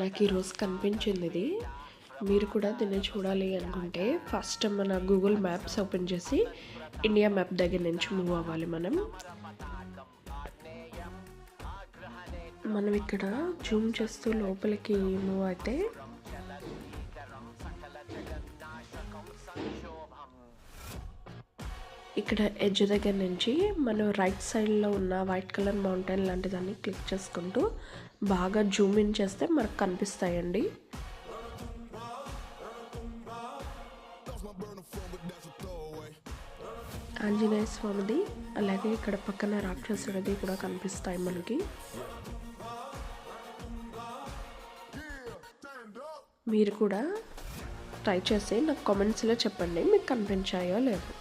నాకు ఈరోజు కనిపించింది ఇది. మీరు కూడా దీన్ని చూడాలి అనుకుంటే ఫస్ట్ మన గూగుల్ మ్యాప్స్ ఓపెన్ చేసి ఇండియా మ్యాప్ దగ్గర నుంచి మూవ్ అవ్వాలి. మనం ఇక్కడ జూమ్ చేస్తూ లోపలికి మూవ్ అయితే ఇక్కడ ఎడ్జ్ దగ్గర నుంచి మనం రైట్ సైడ్లో ఉన్న వైట్ కలర్ మౌంటైన్ లాంటి దాన్ని క్లిక్ చేసుకుంటూ బాగా జూమ్ ఇన్ చేస్తే మనకు కనిపిస్తాయండి. ఆంజనేయ స్వామిది అలాగే ఇక్కడ పక్కన రాక్షసుడిది కూడా కనిపిస్తాయి మనకి. మీరు కూడా ట్రై చేసి నాకు కామెంట్స్లో చెప్పండి మీకు కనిపించాయో లేదో.